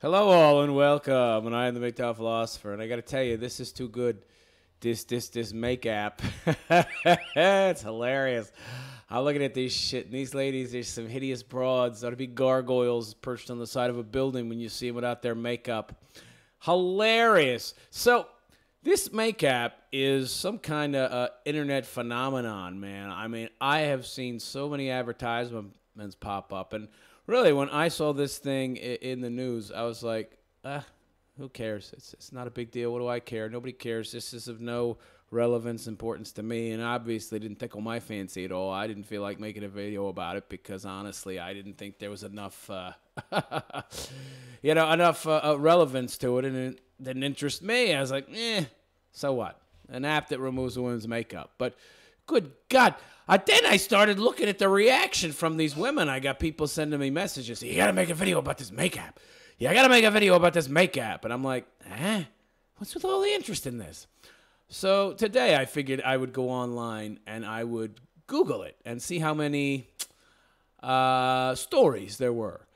Hello all and welcome, and I am the mgtowphilosopher, and I gotta tell you, this is too good. This Makeapp. It's hilarious. I'm looking at this shit, and these ladies, there's some hideous broads. Ought to be gargoyles perched on the side of a building when you see them without their makeup. Hilarious. So, this Makeapp is some kind of internet phenomenon, man. I mean, I have seen so many advertisements pop up, and really, when I saw this thing in the news, I was like, who cares? It's not a big deal. What do I care? Nobody cares. This is of no relevance, importance to me, and obviously didn't tickle my fancy at all. I didn't feel like making a video about it because, honestly, I didn't think there was enough, relevance to it, and it didn't interest me. I was like, so what? An app that removes a woman's makeup. But good God. Then I started looking at the reaction from these women. I got people sending me messages. You got to make a video about this Makeapp. Yeah, I got to make a video about this Makeapp. And I'm like, what's with all the interest in this? So today I figured I would go online and I would Google it and see how many stories there were.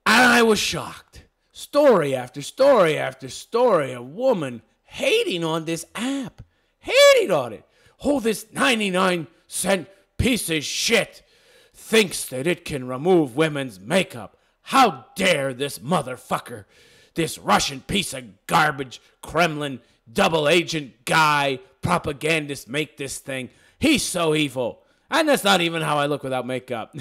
And I was shocked. Story after story after story. A woman hating on this app. Hating on it. Oh, this 99-cent piece of shit thinks that it can remove women's makeup. How dare this motherfucker, this Russian piece of garbage, Kremlin, double agent guy, propagandist make this thing. He's so evil. And that's not even how I look without makeup.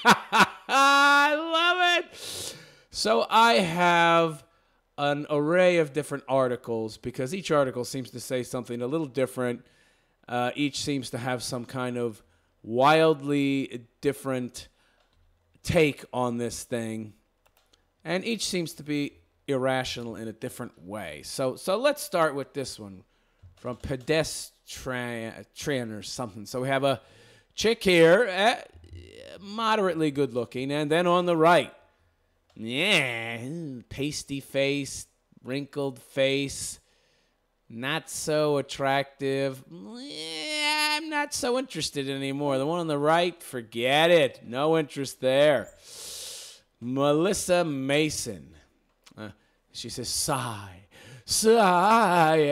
I love it. So I have an array of different articles because each article seems to say something a little different. Each seems to have some kind of wildly different take on this thing. And each seems to be irrational in a different way. So let's start with this one from Pedestrian or something. So we have a chick here, moderately good looking. And then on the right, pasty face, wrinkled face. Not so attractive. I'm not so interested anymore. The one on the right, forget it. No interest there. Melissa Mason. She says, sigh. Sigh.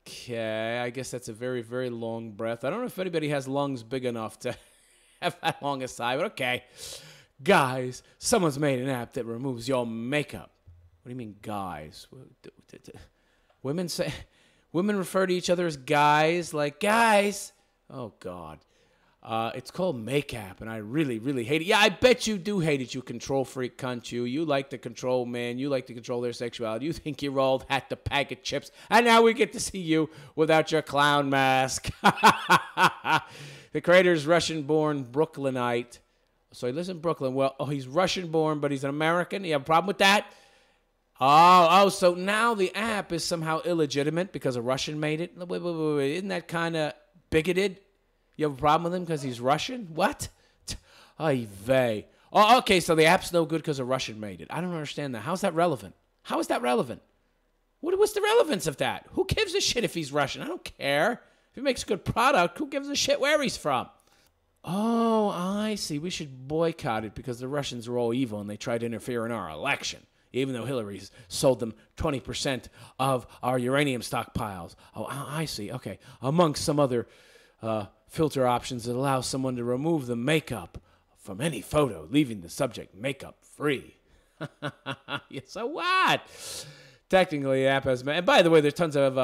Okay, I guess that's a very, very long breath. I don't know if anybody has lungs big enough to have that long a sigh, but okay. Guys, someone's made an app that removes your makeup. What do you mean, guys? Women refer to each other as guys, like guys. Oh God, it's called Makeapp, and I really, really hate it. Yeah, I bet you do hate it, you control freak cunt. You like to control man. You like to control their sexuality. You think you're old hat the pack of chips, and now we get to see you without your clown mask. The creator is Russian-born Brooklynite, so he lives in Brooklyn. Well, he's Russian-born, but he's an American. You have a problem with that? So now the app is somehow illegitimate because a Russian made it? Wait. Isn't that kind of bigoted? You have a problem with him because he's Russian? What? Ay vey. Oh, okay, so the app's no good because a Russian made it. I don't understand that. How's that relevant? How is that relevant? What's the relevance of that? Who gives a shit if he's Russian? I don't care. If he makes a good product, who gives a shit where he's from? Oh, I see. We should boycott it because the Russians are all evil and they tried to interfere in our election. Even though Hillary's sold them 20% of our uranium stockpiles. Oh, I see. Okay. Amongst some other filter options that allow someone to remove the makeup from any photo, leaving the subject makeup free. Yeah, so what? Technically, the app has... And by the way, there's tons of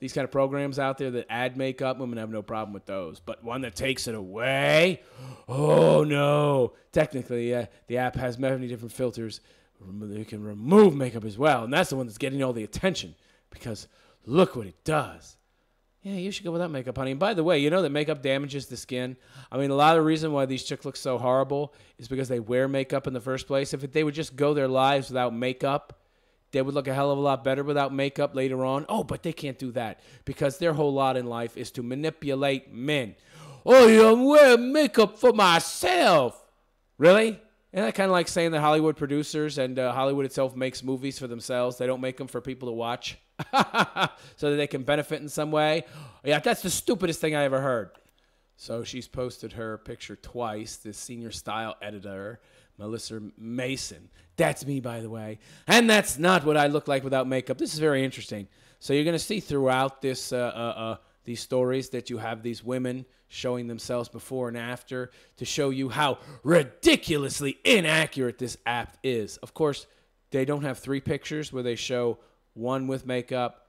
these kind of programs out there that add makeup. Women have no problem with those. But one that takes it away? Oh, no. Technically, the app has many different filters. They can remove makeup as well, and that's the one that's getting all the attention because look what it does. Yeah, you should go without makeup, honey. And by the way, you know that makeup damages the skin? I mean, a lot of the reason why these chicks look so horrible is because they wear makeup in the first place. If they would just go their lives without makeup, they would look a hell of a lot better without makeup later on. Oh, but they can't do that because their whole lot in life is to manipulate men. Oh, I'm wearing makeup for myself. Really? Isn't that kind of like saying that Hollywood producers and Hollywood itself makes movies for themselves? They don't make them for people to watch so that they can benefit in some way? Yeah, that's the stupidest thing I ever heard. So she's posted her picture twice. This senior style editor, Melissa Mason. That's me, by the way. And that's not what I look like without makeup. This is very interesting. So you're going to see throughout this these stories that you have these women showing themselves before and after to show you how ridiculously inaccurate this app is. Of course, they don't have 3 pictures where they show one with makeup,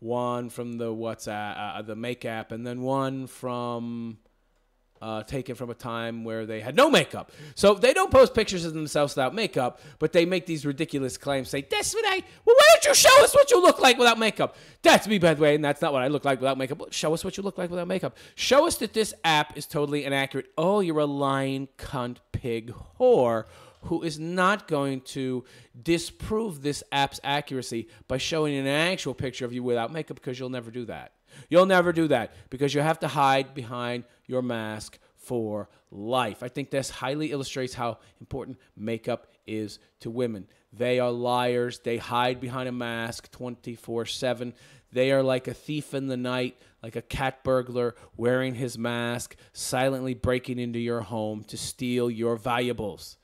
one from the the Makeapp, and then one from taken from a time where they had no makeup. So they don't post pictures of themselves without makeup, but they make these ridiculous claims. Say, that's what well, why don't you show us what you look like without makeup? That's me, by the way, and that's not what I look like without makeup. Well, show us what you look like without makeup. Show us that this app is totally inaccurate. Oh, you're a lying cunt pig whore who is not going to disprove this app's accuracy by showing an actual picture of you without makeup, because you'll never do that. You'll never do that because you have to hide behind your mask for life. I think this highly illustrates how important makeup is to women. They are liars. They hide behind a mask 24/7. They are like a thief in the night, like a cat burglar wearing his mask, silently breaking into your home to steal your valuables.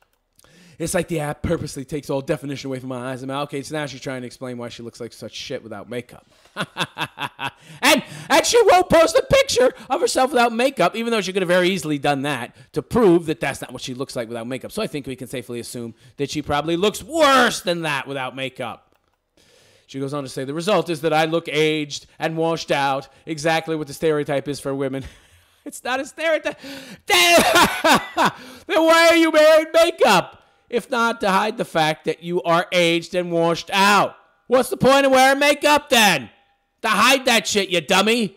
It's like the app purposely takes all definition away from my eyes and mouth. Okay, so now she's trying to explain why she looks like such shit without makeup. and she won't post a picture of herself without makeup, even though she could have very easily done that to prove that that's not what she looks like without makeup. So I think we can safely assume that she probably looks worse than that without makeup. She goes on to say, the result is that I look aged and washed out, exactly what the stereotype is for women. It's not a stereotype. Then why are you wearing makeup? If not to hide the fact that you are aged and washed out. What's the point of wearing makeup then? To hide that shit, you dummy.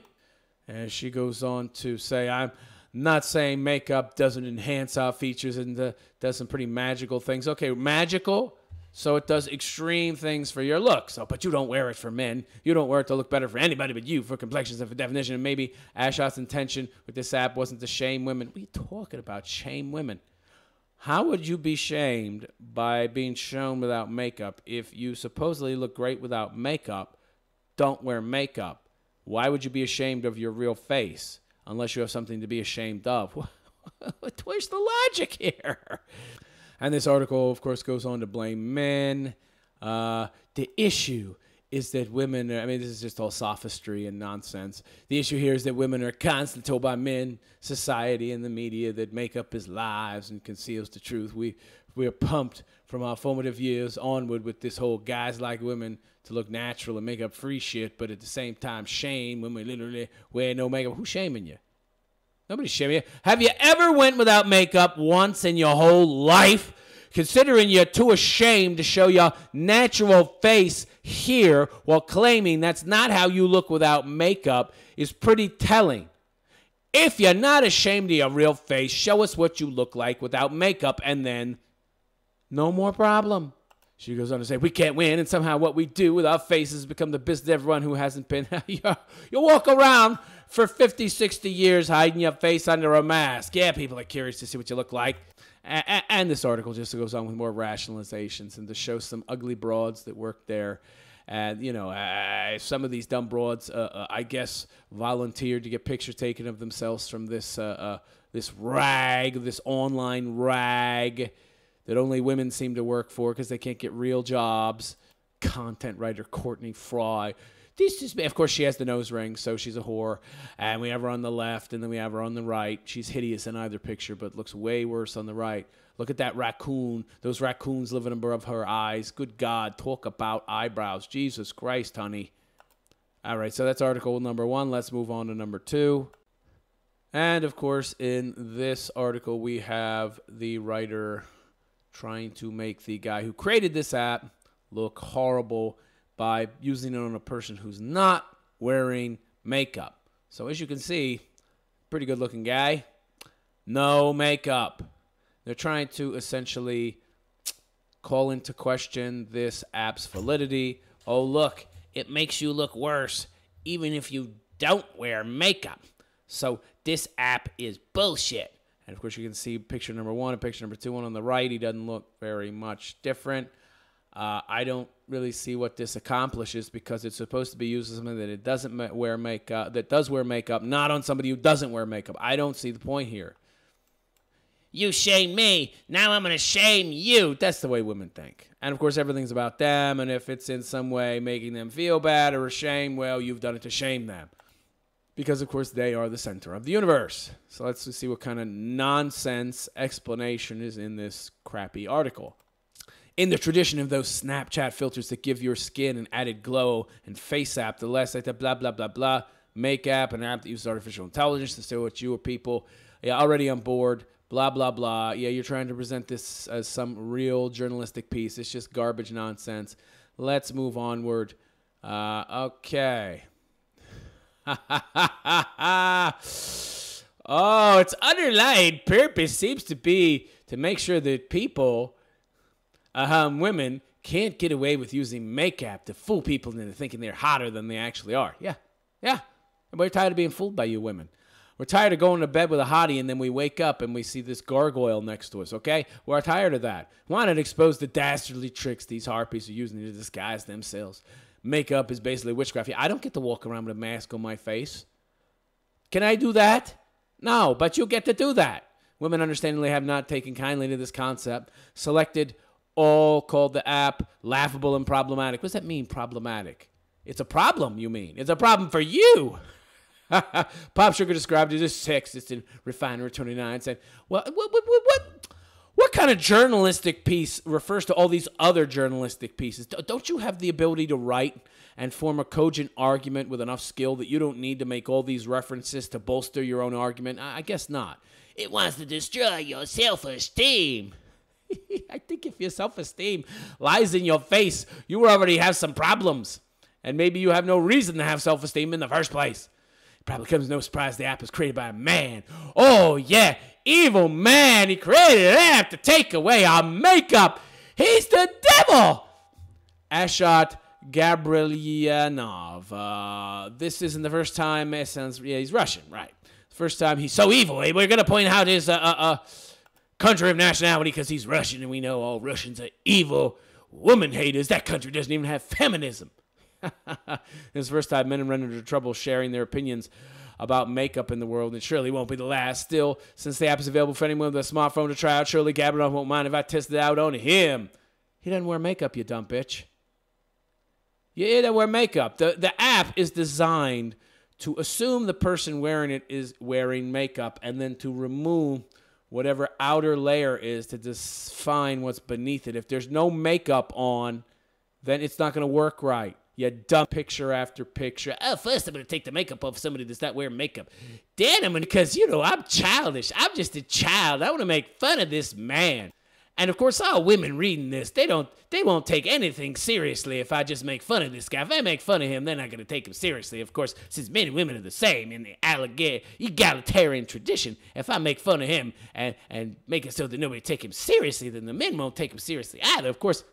And she goes on to say, I'm not saying makeup doesn't enhance our features and does some pretty magical things. Okay, magical, so it does extreme things for your looks. So, but you don't wear it for men. You don't wear it to look better for anybody but you, for complexions and for definition. And maybe Ashot's intention with this app wasn't to shame women. What are you talking about, shame women? How would you be shamed by being shown without makeup if you supposedly look great without makeup, don't wear makeup? Why would you be ashamed of your real face unless you have something to be ashamed of? Where's the logic here? And this article, of course, goes on to blame men. The issue is that women are, I mean, this is just all sophistry and nonsense. The issue here is that women are constantly told by men, society, and the media that makeup is lies and conceals the truth. We are pumped from our formative years onward with this whole guys like women to look natural and makeup free shit, but at the same time shame when we literally wear no makeup. Who's shaming you? Nobody's shaming you. Have you ever went without makeup once in your whole life? Considering you're too ashamed to show your natural face here while claiming that's not how you look without makeup is pretty telling. If you're not ashamed of your real face, show us what you look like without makeup, and then no more problem. She goes on to say, we can't win, and somehow what we do with our faces become the business of everyone who hasn't been. You walk around for 50, 60 years hiding your face under a mask. Yeah, people are curious to see what you look like. And this article just goes on with more rationalizations and to show some ugly broads that work there. And, you know, some of these dumb broads, I guess, volunteered to get pictures taken of themselves from this rag, this online rag that only women seem to work for because they can't get real jobs. Content writer Courtney Fry. Of course, she has the nose ring, so she's a whore. And we have her on the left, and then we have her on the right. She's hideous in either picture, but looks way worse on the right. Look at that raccoon. Those raccoons living above her eyes. Good God, talk about eyebrows. Jesus Christ, honey. All right, so that's article number 1. Let's move on to number 2. And, of course, in this article, we have the writer trying to make the guy who created this app look horrible by using it on a person who's not wearing makeup. So as you can see, pretty good looking guy, no makeup. They're trying to essentially call into question this app's validity. Oh, look, it makes you look worse even if you don't wear makeup. So this app is bullshit. And of course you can see picture number 1 and picture number 2 on the right. He doesn't look very much different. I don't really see what this accomplishes because it's supposed to be used as something that it doesn't wear makeup, that does wear makeup, not on somebody who doesn't wear makeup. I don't see the point here. You shame me. Now I'm going to shame you. That's the way women think. And, of course, everything's about them. And if it's in some way making them feel bad or ashamed, well, you've done it to shame them. Because, of course, they are the center of the universe. So let's see what kind of nonsense explanation is in this crappy article. In the tradition of those Snapchat filters that give your skin an added glow, and Fakeup, the less like the blah, blah, blah, blah, Makeapp, an app that uses artificial intelligence to say what you or people already on board, blah, blah, blah. Yeah, you're trying to present this as some real journalistic piece. It's just garbage nonsense. Let's move onward. Okay. Oh, its underlying purpose seems to be to make sure that people, women, can't get away with using Makeapp to fool people into thinking they're hotter than they actually are. Yeah. And we're tired of being fooled by you women. We're tired of going to bed with a hottie and then we wake up and we see this gargoyle next to us, okay? We're tired of that. Why not expose the dastardly tricks these harpies are using to disguise themselves? Makeup is basically witchcraft. Yeah, I don't get to walk around with a mask on my face. Can I do that? No, but you get to do that. Women understandably have not taken kindly to this concept. Selected all called the app laughable and problematic. What does that mean, problematic? It's a problem, you mean. It's a problem for you. Pop Sugar described it as sexist in Refinery 29, said, well, what kind of journalistic piece refers to all these other journalistic pieces? Don't you have the ability to write and form a cogent argument with enough skill that you don't need to make all these references to bolster your own argument? I guess not. It wants to destroy your self-esteem. I think if your self-esteem lies in your face, you already have some problems. And maybe you have no reason to have self-esteem in the first place. It probably comes as no surprise the app was created by a man. Oh, yeah, evil man. He created an app to take away our makeup. He's the devil. Ashat Gabrielyanov. This isn't the first time. It sounds, yeah, he's Russian, right? First time he's so evil. We're going to point out his country of nationality because he's Russian, and we know all Russians are evil woman haters. That country doesn't even have feminism. This is the first time men have run into trouble sharing their opinions about makeup in the world, and it surely won't be the last. Still, since the app is available for anyone with a smartphone to try out, surely Gabriel won't mind if I test it out on him. He doesn't wear makeup, you dumb bitch. He doesn't wear makeup. The app is designed to assume the person wearing it is wearing makeup and then to remove whatever outer layer is to define what's beneath it. If there's no makeup on, then it's not going to work right. You dumb picture after picture. Oh, first I'm going to take the makeup off somebody that's not wearing makeup. Then because, I'm childish. I'm just a child. I want to make fun of this man. And, of course, all women reading this, they won't take anything seriously if I just make fun of this guy. If I make fun of him, they're not going to take him seriously. Of course, since men and women are the same in the egalitarian tradition, if I make fun of him and make it so that nobody take him seriously, then the men won't take him seriously either. Of course,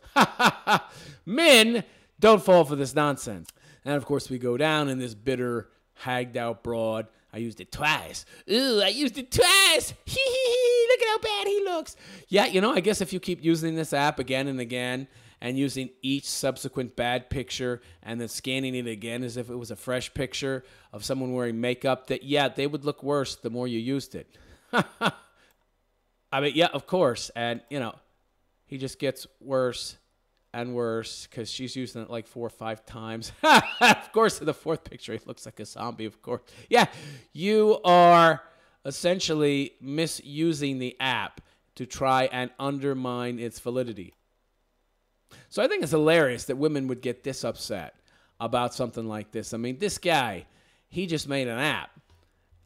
men don't fall for this nonsense. And, of course, we go down in this bitter, hagged-out broad. I used it twice. Ooh, I used it twice. Look at how bad he looks. Yeah, I guess if you keep using this app again and again and using each subsequent bad picture and then scanning it again as if it was a fresh picture of someone wearing makeup, that, yeah, they would look worse the more you used it. I mean, yeah, of course. And, he just gets worse and worse because she's using it like 4 or 5 times. Of course, in the 4th picture, he looks like a zombie, of course. Yeah, you are essentially misusing the app to try and undermine its validity. So I think it's hilarious that women would get this upset about something like this. I mean, this guy, he just made an app.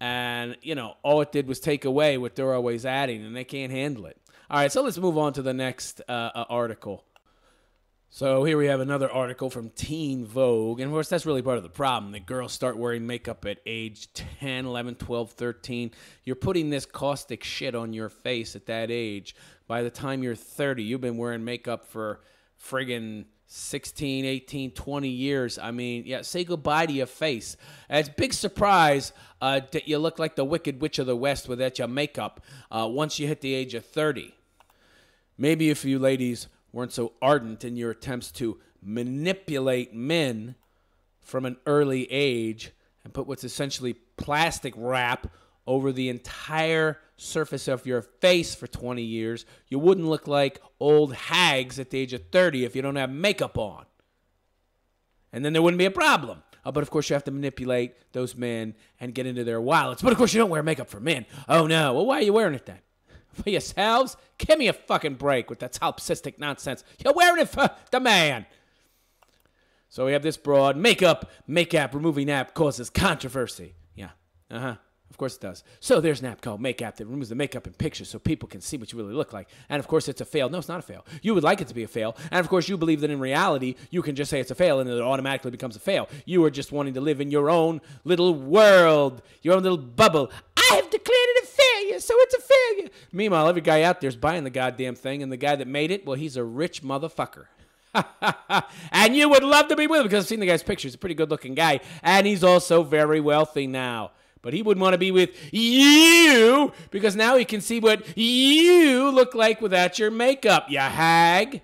And, all it did was take away what they're always adding, and they can't handle it. All right, so let's move on to the next article. So here we have another article from Teen Vogue. And, of course, that's really part of the problem. The girls start wearing makeup at age 10, 11, 12, 13. You're putting this caustic shit on your face at that age. By the time you're 30, you've been wearing makeup for friggin' 16, 18, 20 years. I mean, yeah, say goodbye to your face. And it's a big surprise that you look like the Wicked Witch of the West without your makeup once you hit the age of 30. Maybe if you ladies weren't so ardent in your attempts to manipulate men from an early age and put what's essentially plastic wrap over the entire surface of your face for 20 years, you wouldn't look like old hags at the age of 30 if you don't have makeup on. And then there wouldn't be a problem. But of course, you have to manipulate those men and get into their wallets. But of course, you don't wear makeup for men. Oh, no. Well, why are you wearing it then? For yourselves? Give me a fucking break with that solipsistic nonsense. You're wearing it for the man. So we have this broad Makeapp removing app causes controversy. Yeah. Of course it does. So there's an app called Makeapp that removes the makeup in pictures so people can see what you really look like. And of course it's a fail. No, it's not a fail. You would like it to be a fail. And of course you believe that in reality you can just say it's a fail and it automatically becomes a fail. You are just wanting to live in your own little world, your own little bubble. I have declared it a failure, so it's a failure. Meanwhile, every guy out there is buying the goddamn thing, and the guy that made it, well, he's a rich motherfucker. And you would love to be with him because I've seen the guy's picture. He's a pretty good-looking guy, and he's also very wealthy now. But he wouldn't want to be with you because now he can see what you look like without your makeup, you hag.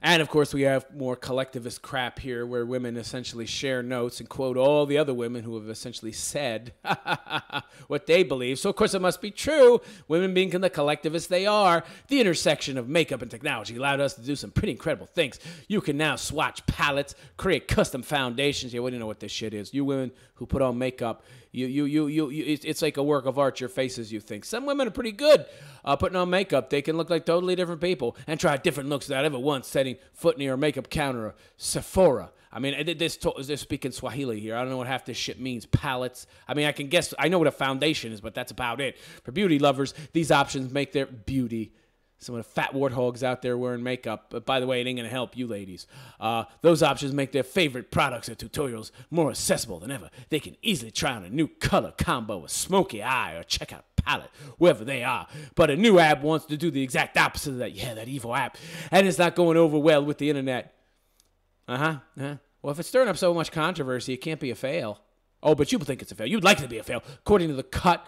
And, of course, we have more collectivist crap here where women essentially share notes and quote all the other women who have essentially said what they believe. So, of course, it must be true. Women being the collectivists they are. The intersection of makeup and technology allowed us to do some pretty incredible things. You can now swatch palettes, create custom foundations. Yeah, we don't know what this shit is. You women who put on makeup, it's like a work of art, your faces, you think. Some women are pretty good putting on makeup. They can look like totally different people and try different looks without ever once setting foot near a makeup counter or Sephora. I mean, they're speaking Swahili here. I don't know what half this shit means. Palettes. I mean, I can guess. I know what a foundation is, but that's about it. For beauty lovers, these options make their beauty. Some of the fat warthogs out there wearing makeup. But by the way, it ain't going to help you ladies. Those options make their favorite products and tutorials more accessible than ever. They can easily try on a new color combo, a smoky eye, or check out a palette, wherever they are. But a new app wants to do the exact opposite of that. Yeah, that evil app. And it's not going over well with the internet. Well, if it's stirring up so much controversy, it can't be a fail. Oh, but you think it's a fail. You'd like it to be a fail. According to the cut.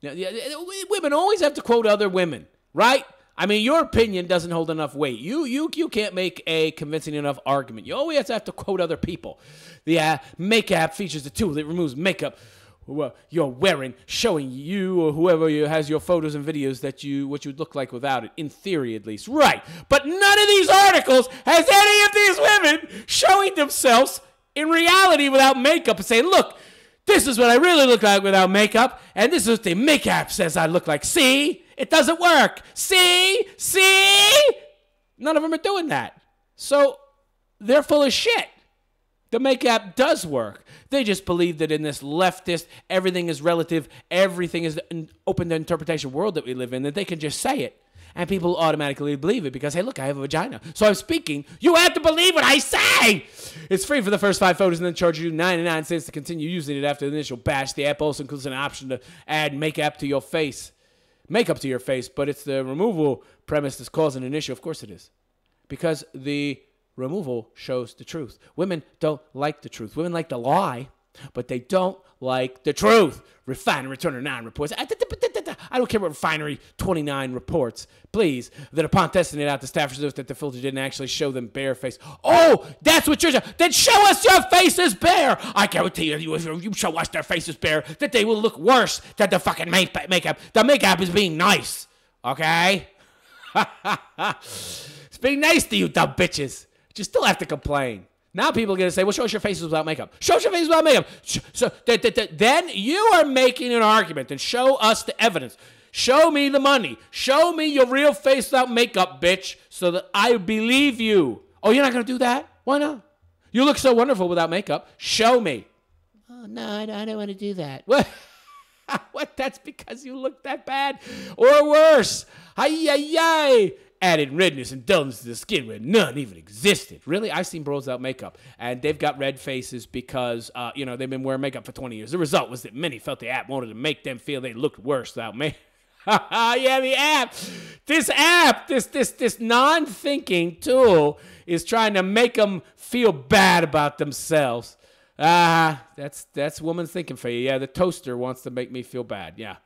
Women always have to quote other women, right? I mean, your opinion doesn't hold enough weight. You can't make a convincing enough argument. You always have to quote other people. The Makeapp features a tool that removes makeup you're wearing, showing you or whoever has your photos and videos what you'd look like without it, in theory at least. Right. But none of these articles has any of these women showing themselves in reality without makeup and saying, look, this is what I really look like without makeup, and this is what the Makeapp says I look like. See? It doesn't work. See? None of them are doing that. So they're full of shit. The Makeapp does work. They just believe that in this leftist, everything is relative, everything is open to interpretation world that we live in, that they can just say it. And people automatically believe it because, hey, look, I have a vagina. So I'm speaking. You have to believe what I say. It's free for the first 5 photos and then charge you 99 cents to continue using it after the initial batch. The app also includes an option to add makeup to your face. But it's the removal premise that's causing an issue. Of course it is. Because the removal shows the truth. Women don't like the truth. Women like to lie, but they don't like the truth. Refinery 29 reports. I don't care what Refinery 29 reports. Please, that upon testing it out, the staff shows that the filter didn't actually show them bare face. Oh, that's what you're saying. Then show us your faces bare. I guarantee you, if you show us their faces bare, that they will look worse than the fucking makeup. The Makeapp is being nice, okay? It's being nice to you, dumb bitches. But you still have to complain. Now people are going to say, well, show us your faces without makeup. Show us your faces without makeup. Then you are making an argument. And show us the evidence. Show me the money. Show me your real face without makeup, bitch, so that I believe you. Oh, you're not going to do that? Why not? You look so wonderful without makeup. Show me. Oh, no, I don't want to do that. What? What? That's because you look that bad? Or worse. Ay. Added redness and dullness to the skin where none even existed. Really? I've seen bros without makeup, and they've got red faces because, they've been wearing makeup for 20 years. The result was that many felt the app wanted to make them feel they looked worse without makeup. Yeah, the app. This non-thinking tool is trying to make them feel bad about themselves. That's woman's thinking for you. Yeah, the toaster wants to make me feel bad. Yeah.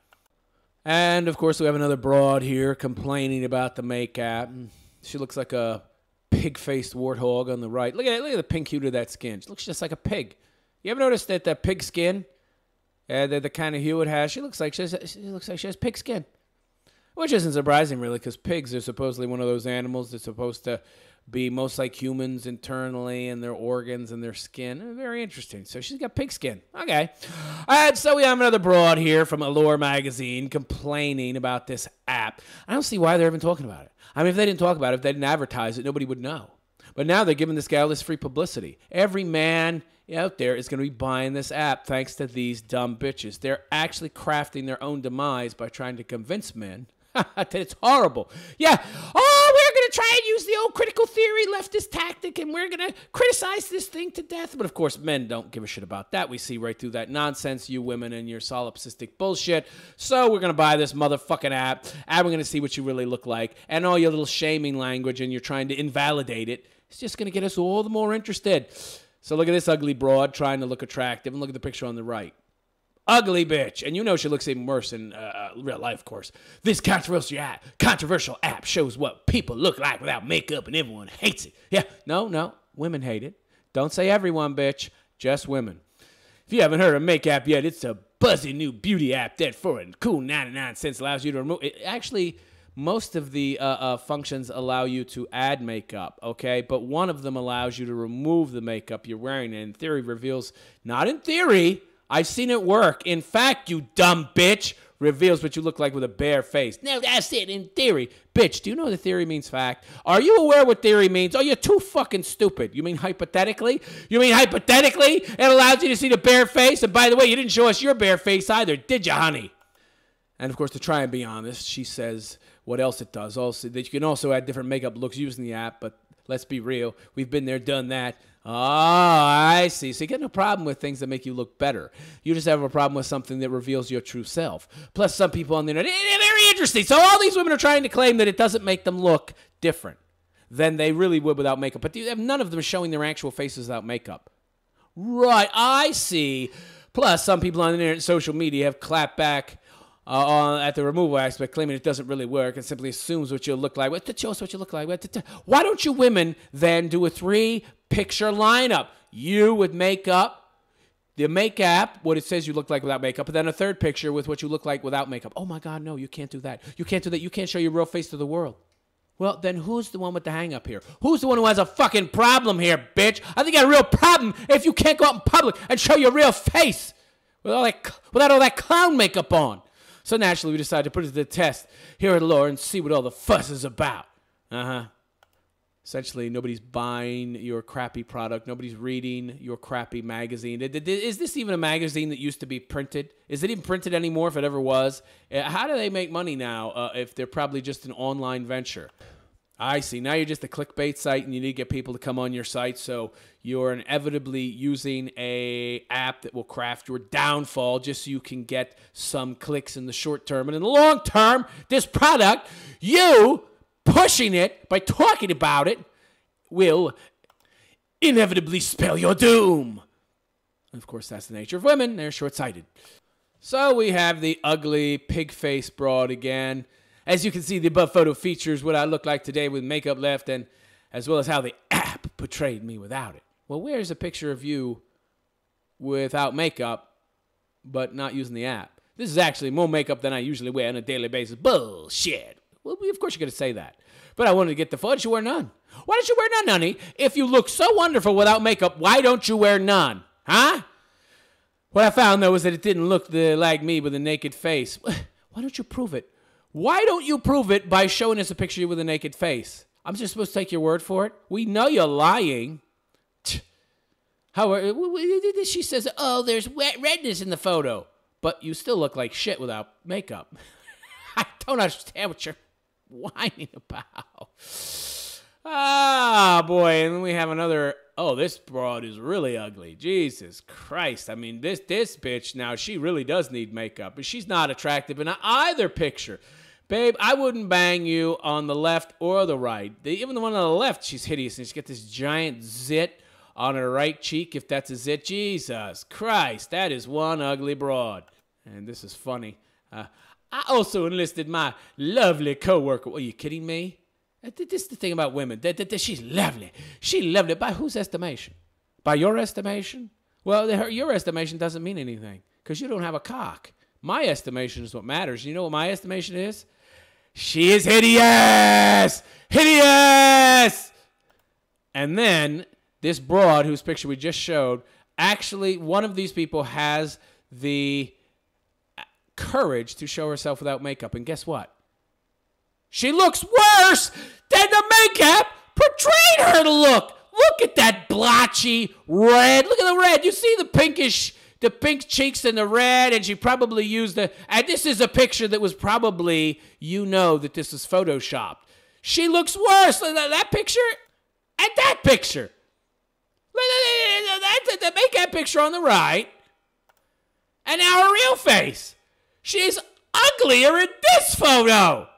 And, of course, we have another broad here complaining about the Makeapp. She looks like a pig-faced warthog on the right. Look at the pink hue to that skin. She looks just like a pig. You ever notice that pig skin The kind of hue it has, she looks like she has pig skin. Which isn't surprising, really, because pigs are supposedly one of those animals that's supposed to be most like humans internally and their organs and their skin. Very interesting. So she's got pig skin. Okay. All right, so we have another broad here from Allure magazine complaining about this app. I don't see why they're even talking about it. I mean, if they didn't talk about it, if they didn't advertise it, nobody would know. But now they're giving this guy all this free publicity. Every man out there is going to be buying this app thanks to these dumb bitches. They're actually crafting their own demise by trying to convince men that it's horrible. Yeah. Oh, we're going to try and use the old critical theory leftist tactic, and we're going to criticize this thing to death. But, of course, men don't give a shit about that. We see right through that nonsense, you women and your solipsistic bullshit. So we're going to buy this motherfucking app, and we're going to see what you really look like. And all your little shaming language, and you're trying to invalidate it. It's just going to get us all the more interested. So look at this ugly broad trying to look attractive, and look at the picture on the right. Ugly bitch. And you know she looks even worse in real life, of course. This controversial app shows what people look like without makeup, and everyone hates it. Yeah, no, women hate it. Don't say everyone, bitch. Just women. If you haven't heard of Makeapp yet, it's a buzzy new beauty app that for a cool 99 cents allows you to remove it. Actually, most of the functions allow you to add makeup, okay? But one of them allows you to remove the makeup you're wearing, and in theory reveals, not in theory, I've seen it work. In fact, you dumb bitch, reveals what you look like with a bare face. Now, that's it in theory. Bitch, do you know that theory means fact? Are you aware what theory means? Oh, you're too fucking stupid. You mean hypothetically? You mean hypothetically it allows you to see the bare face? And by the way, you didn't show us your bare face either, did you, honey? And, of course, to try and be honest, she says what else it does. Also, that you can also add different makeup looks using the app, but let's be real. We've been there, done that. Oh, I see. So you get no problem with things that make you look better. You just have a problem with something that reveals your true self. Plus, some people on the internet, they're very interesting. So all these women are trying to claim that it doesn't make them look different than they really would without makeup. But none of them are showing their actual faces without makeup. Right, I see. Plus, some people on the internet and social media have clapped back at the removal aspect, claiming it doesn't really work and simply assumes what you'll look like. Show us what you look like. Why don't you women then do a 3-picture lineup? You with makeup, the Makeapp, what it says you look like without makeup, and then a third picture with what you look like without makeup. Oh my God, no, you can't do that. You can't do that. You can't show your real face to the world. Well, then who's the one with the hang-up here? Who's the one who has a fucking problem here, bitch? I think you got a real problem if you can't go out in public and show your real face without all that clown makeup on. So naturally, we decided to put it to the test here at Allure and see what all the fuss is about. Essentially, nobody's buying your crappy product. Nobody's reading your crappy magazine. Is this even a magazine that used to be printed? Is it even printed anymore, if it ever was? How do they make money now if they're probably just an online venture? I see. Now you're just a clickbait site, and you need to get people to come on your site, so you're inevitably using a app that will craft your downfall just so you can get some clicks in the short term. And in the long term, this product, you pushing it by talking about it, will inevitably spell your doom. And of course, that's the nature of women. They're short-sighted. So we have the ugly pig-face broad again. As you can see, the above photo features what I look like today with makeup left, and as well as how the app portrayed me without it. Well, where's a picture of you without makeup, but not using the app? This is actually more makeup than I usually wear on a daily basis. Bullshit. Well, of course you're going to say that. But I wanted to get the fudge. You wear none. Why don't you wear none, honey? If you look so wonderful without makeup, why don't you wear none? Huh? What I found, though, is that it didn't look like me with a naked face. Why don't you prove it? Why don't you prove it by showing us a picture of you with a naked face? I'm just supposed to take your word for it? We know you're lying. She says, oh, there's redness in the photo. But you still look like shit without makeup. I don't understand what you're whining about. Ah, boy. And then we have another. Oh, this broad is really ugly. Jesus Christ. I mean, this bitch now, she really does need makeup. But she's not attractive in either picture. Babe, I wouldn't bang you on the left or the right. Even the one on the left, she's hideous. And she's got this giant zit on her right cheek, if that's a zit. Jesus Christ, that is one ugly broad. And this is funny. I also enlisted my lovely coworker. Are you kidding me? This is the thing about women. She's lovely. She's lovely. By whose estimation? By your estimation? Well, your estimation doesn't mean anything. because you don't have a cock. My estimation is what matters. You know what my estimation is? She is hideous! Hideous! And then this broad, whose picture we just showed, actually, one of these people has the courage to show herself without makeup. And guess what? She looks worse than the makeup portrayed her to look. Look at that blotchy red. Look at the red. You see the pink cheeks and the red, and she probably used and this is a picture that was probably, that this is photoshopped. She looks worse than that picture and that picture. That's the makeup picture on the right, and now her real face. She's uglier in this photo.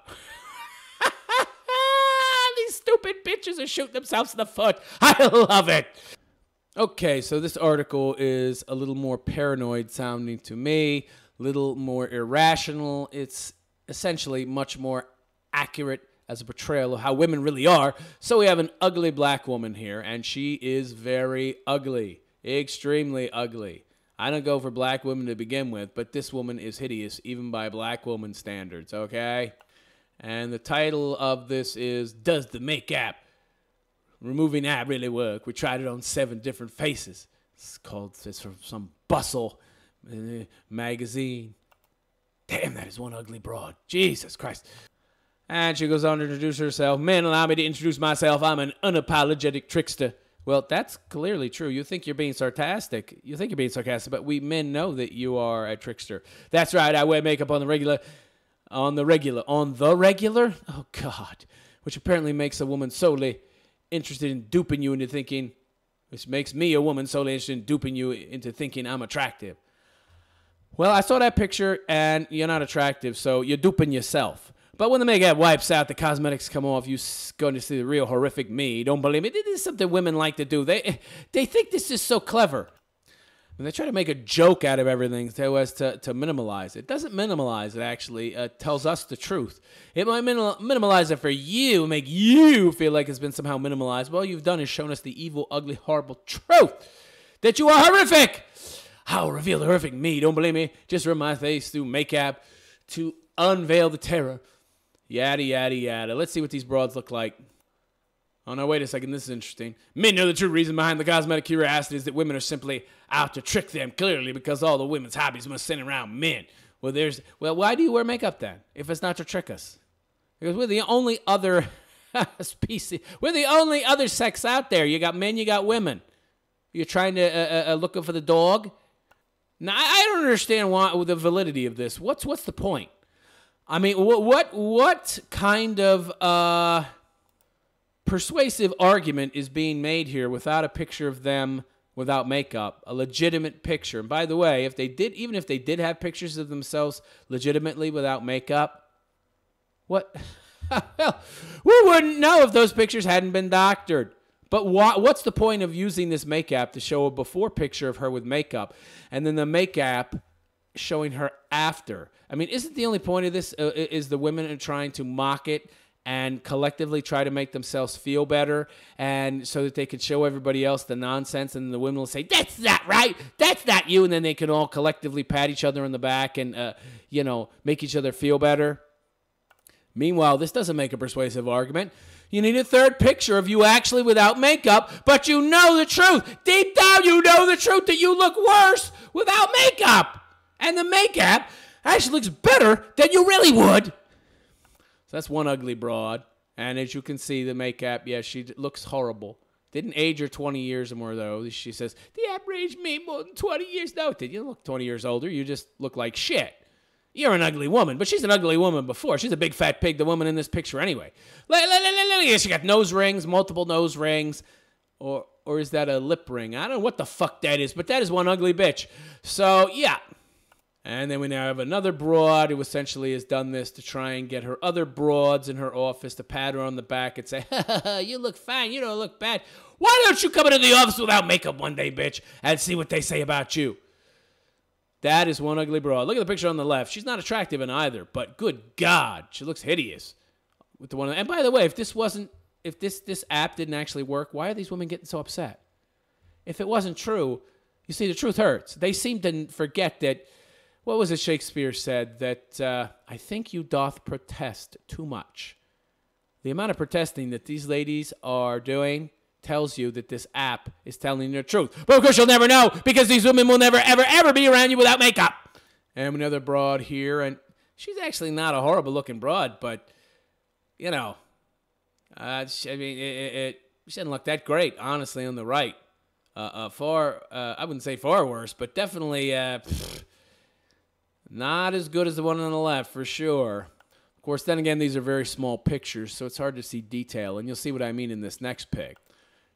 These stupid bitches are shooting themselves in the foot. I love it. Okay, so this article is a little more paranoid sounding to me, a little more irrational. It's essentially much more accurate as a portrayal of how women really are. So we have an ugly black woman here, and she is very ugly, extremely ugly. I don't go for black women to begin with, but this woman is hideous, even by black woman standards, okay? And the title of this is, Does the Makeapp Removing App Really Work? We tried it on 7 different faces. It's from some Bustle magazine. Damn, that is one ugly broad. Jesus Christ. And she goes on to introduce herself. Men, allow me to introduce myself. I'm an unapologetic trickster. Well, that's clearly true. You think you're being sarcastic. But we men know that you are a trickster. That's right. I wear makeup on the regular. On the regular? Oh, God. Which apparently makes a woman solely interested in duping you into thinking, which makes me a woman solely interested in duping you into thinking I'm attractive. Well, I saw that picture, and you're not attractive, so you're duping yourself. But when the makeup wipes out, the cosmetics come off, you're going to see the real horrific me. Don't believe me? This is something women like to do. They think this is so clever. And they try to make a joke out of everything so as to minimalize it. It doesn't minimalize it, actually. It tells us the truth. It might minimalize it for you, make you feel like it's been somehow minimalized. But all you've done is shown us the evil, ugly, horrible truth that you are horrific. I'll reveal the horrific me. Don't believe me? Just rub my face through makeup to unveil the terror. Yada, yada, yada. Let's see what these broads look like. Oh, no, wait a second. This is interesting. Men know the true reason behind the cosmetic curiosity is that women are simply out to trick them, clearly, because all the women's hobbies must center around men. Well, why do you wear makeup then, if it's not to trick us? Because we're the only other species. We're the only other sex out there. You got men, you got women. You're trying to looking for the dog? Now, I don't understand the validity of this. What's the point? I mean, what kind of persuasive argument is being made here without a picture of them without makeup, a legitimate picture? And by the way, even if they did have pictures of themselves legitimately without makeup, what? Well, we wouldn't know if those pictures hadn't been doctored. But what's the point of using this makeup to show a before picture of her with makeup and then the makeup showing her after? I mean, isn't the only point of this is the women are trying to mock it and collectively try to make themselves feel better, and so that they could show everybody else the nonsense, and the women will say, that's not right, that's not you, and then they can all collectively pat each other on the back and, make each other feel better. Meanwhile, this doesn't make a persuasive argument. You need a third picture of you actually without makeup, but you know the truth. Deep down, you know the truth that you look worse without makeup. And the makeup actually looks better than you really would. So that's one ugly broad. And as you can see, the makeup, yeah, she looks horrible. Didn't age her 20 years or more, though. She says, the app aged me more than 20 years. No, it didn't. You look 20 years older. You just look like shit. You're an ugly woman, but she's an ugly woman before. She's a big fat pig, the woman in this picture anyway. She got nose rings, multiple nose rings. Or is that a lip ring? I don't know what the fuck that is, but that is one ugly bitch. So, yeah. And then we now have another broad who essentially has done this to try and get her other broads in her office to pat her on the back and say, you look fine, you don't look bad. Why don't you come into the office without makeup one day, bitch, and see what they say about you? That is one ugly broad. Look at the picture on the left. She's not attractive in either, but good God, she looks hideous. With the one. And by the way, if this app didn't actually work, why are these women getting so upset? If it wasn't true, you see, the truth hurts. They seem to forget that what was it Shakespeare said? That I think you doth protest too much. The amount of protesting that these ladies are doing tells you that this app is telling you the truth. But of course you'll never know because these women will never, ever, ever be around you without makeup. And another broad here, and she's actually not a horrible looking broad, but, you know, I mean, she didn't look that great, honestly, on the right. I wouldn't say far worse, but definitely not as good as the one on the left, for sure. Of course, then again, these are very small pictures, so it's hard to see detail, and you'll see what I mean in this next pic.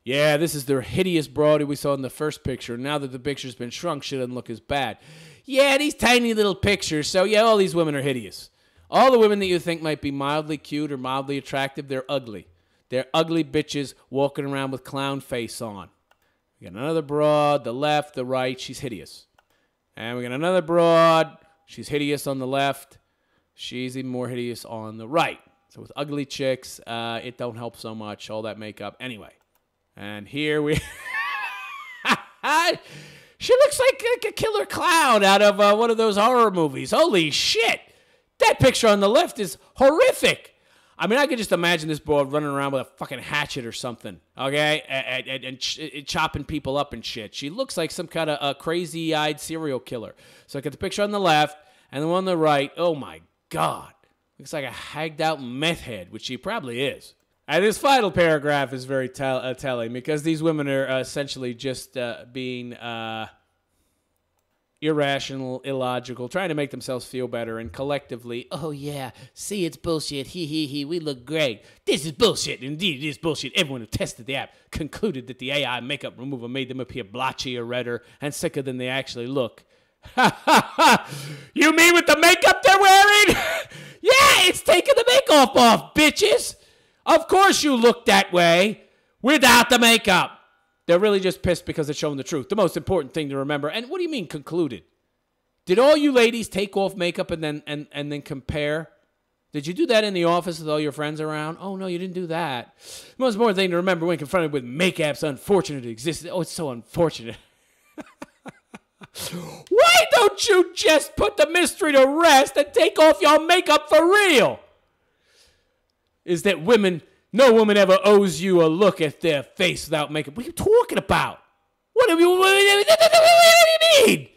Yeah, this is their hideous broad we saw in the first picture. Now that the picture's been shrunk, she doesn't look as bad. Yeah, these tiny little pictures, so yeah, all these women are hideous. All the women that you think might be mildly cute or mildly attractive, they're ugly. They're ugly bitches walking around with clown face on. We got another broad, the left, the right, she's hideous. And we got another broad, she's hideous on the left. She's even more hideous on the right. So with ugly chicks, it don't help so much, all that makeup. Anyway, and here we... She looks like a killer clown out of one of those horror movies. Holy shit! That picture on the left is horrific. I mean, I could just imagine this broad running around with a fucking hatchet or something, okay? And chopping people up and shit. She looks like some kind of a crazy-eyed serial killer. So I got the picture on the left and the one on the right. Oh, my God. Looks like a hagged-out meth head, which she probably is. And this final paragraph is very telling because these women are essentially just being irrational, illogical, trying to make themselves feel better, and collectively, oh yeah, see, it's bullshit, he, we look great. This is bullshit, indeed it is bullshit. Everyone who tested the app concluded that the AI makeup remover made them appear blotchy or redder and sicker than they actually look. Ha ha ha! You mean with the makeup they're wearing? Yeah, it's taking the makeup off, bitches! Of course you look that way without the makeup. They're really just pissed because it's showing the truth. The most important thing to remember. And what do you mean concluded? Did all you ladies take off makeup and then compare? Did you do that in the office with all your friends around? Oh, no, you didn't do that. The most important thing to remember when confronted with Makeapp's unfortunate existence. Oh, it's so unfortunate. Why don't you just put the mystery to rest and take off your makeup for real? Is that no woman ever owes you a look at their face without makeup. What are you talking about? What do you mean?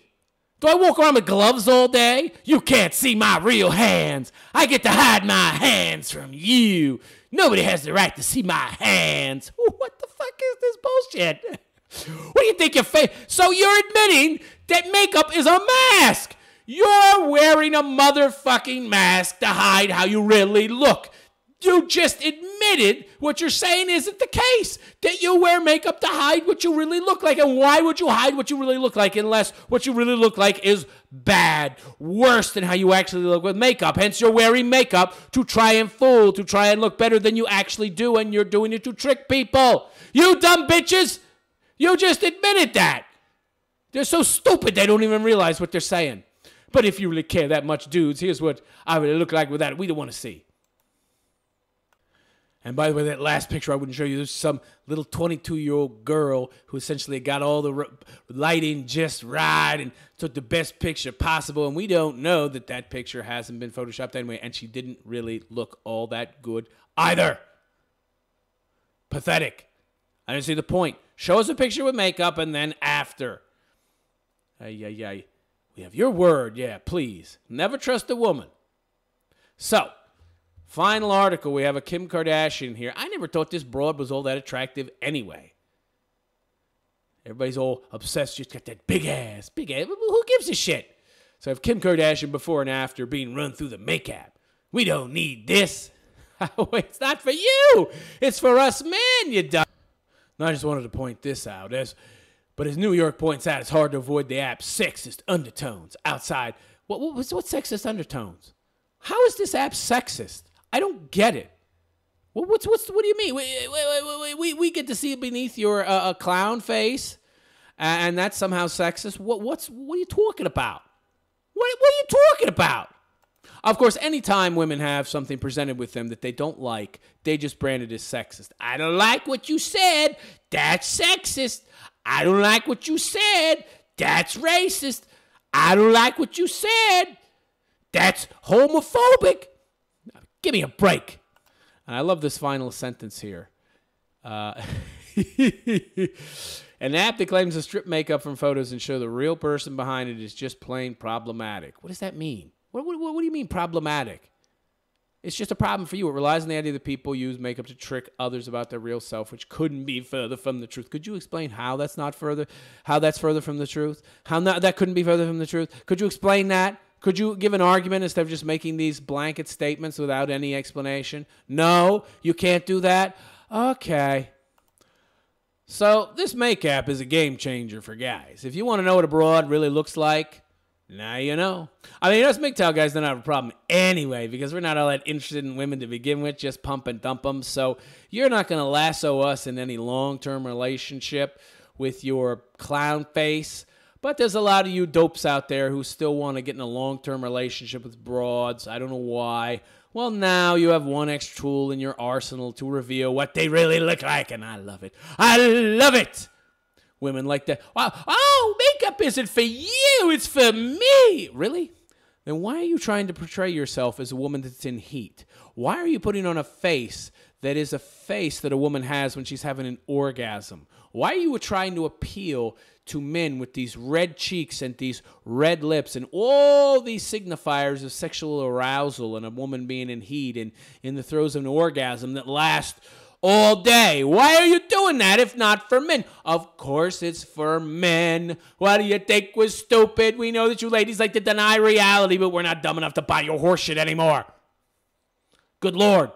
Do I walk around with gloves all day? You can't see my real hands. I get to hide my hands from you. Nobody has the right to see my hands. What the fuck is this bullshit? What do you think your face... So you're admitting that makeup is a mask. You're wearing a motherfucking mask to hide how you really look. You just admitted what you're saying isn't the case, that you wear makeup to hide what you really look like. And why would you hide what you really look like unless what you really look like is bad, worse than how you actually look with makeup? Hence, you're wearing makeup to try and fool, to try and look better than you actually do, and you're doing it to trick people. You dumb bitches, you just admitted that. They're so stupid they don't even realize what they're saying. But if you really care that much, dudes, here's what I would look like without it. We don't want to see. And by the way, that last picture I wouldn't show you, there's some little 22-year-old girl who essentially got all the lighting just right and took the best picture possible. And we don't know that that picture hasn't been photoshopped anyway. And she didn't really look all that good either. Pathetic. I didn't see the point. Show us a picture with makeup and then after. We have your word. Yeah, please. Never trust a woman. So... final article, we have a Kim Kardashian here. I never thought this broad was all that attractive anyway. Everybody's all obsessed. She's got that big ass, big ass. Who gives a shit? So I have Kim Kardashian before and after being run through the Makeapp. We don't need this. It's not for you. It's for us men, you dumb. Now, I just wanted to point this out. But as New York points out, it's hard to avoid the app's sexist undertones outside. What's sexist undertones? How is this app sexist? I don't get it. What do you mean? We get to see beneath your a clown face, and that's somehow sexist. What are you talking about? What are you talking about? Of course, anytime women have something presented with them that they don't like, they just brand it as sexist. I don't like what you said. That's sexist. I don't like what you said. That's racist. I don't like what you said. That's homophobic. Give me a break. And I love this final sentence here. An app that claims to strip makeup from photos and show the real person behind it is just plain problematic. What does that mean? What do you mean problematic? It's just a problem for you. It relies on the idea that people use makeup to trick others about their real self, which couldn't be further from the truth. Could you explain how that's further from the truth? How that couldn't be further from the truth? Could you explain that? Could you give an argument instead of just making these blanket statements without any explanation? No, you can't do that? Okay. So this Makeapp is a game changer for guys. If you want to know what a broad really looks like, now you know. I mean, us MGTOW guys don't have a problem anyway because we're not all that interested in women to begin with, just pump and dump them. So you're not going to lasso us in any long-term relationship with your clown face. But there's a lot of you dopes out there who still want to get in a long-term relationship with broads. I don't know why. Well, now you have one extra tool in your arsenal to reveal what they really look like, and I love it. I love it! Women like that. Wow. Oh, makeup isn't for you, it's for me. Really? Then why are you trying to portray yourself as a woman that's in heat? Why are you putting on a face that is a face that a woman has when she's having an orgasm? Why are you trying to appeal to men with these red cheeks and these red lips and all these signifiers of sexual arousal and a woman being in heat and in the throes of an orgasm that lasts all day? Why are you doing that if not for men? Of course it's for men. What do you think was stupid? We know that you ladies like to deny reality, but we're not dumb enough to buy your horseshit anymore. Good Lord.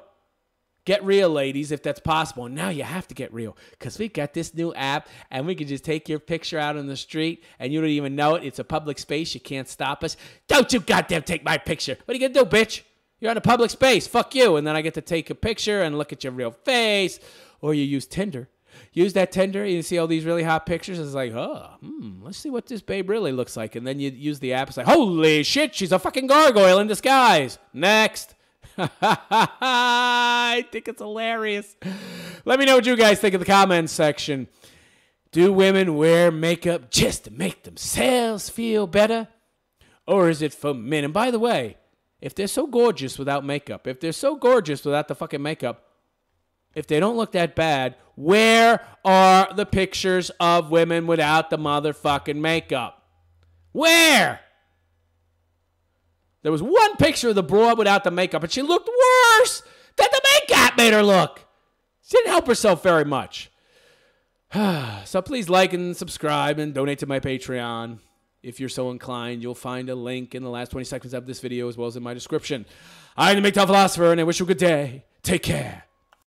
Get real, ladies, if that's possible. And now you have to get real because we got this new app and we can just take your picture out on the street and you don't even know it. It's a public space. You can't stop us. Don't you goddamn take my picture. What are you going to do, bitch? You're in a public space. Fuck you. And then I get to take a picture and look at your real face. Or you use Tinder. Use that Tinder. You see all these really hot pictures. It's like, let's see what this babe really looks like. And then you use the app. It's like, holy shit, she's a fucking gargoyle in disguise. Next. I think it's hilarious. Let me know what you guys think in the comments section. Do women wear makeup just to make themselves feel better? Or is it for men? And by the way, if they're so gorgeous without makeup, if they're so gorgeous without the fucking makeup, if they don't look that bad, where are the pictures of women without the motherfucking makeup? Where? There was one picture of the broad without the makeup, and she looked worse than the makeup made her look. She didn't help herself very much. So please like and subscribe and donate to my Patreon. If you're so inclined, you'll find a link in the last 20 seconds of this video as well as in my description. I'm the MGTOWphilosopher, and I wish you a good day. Take care.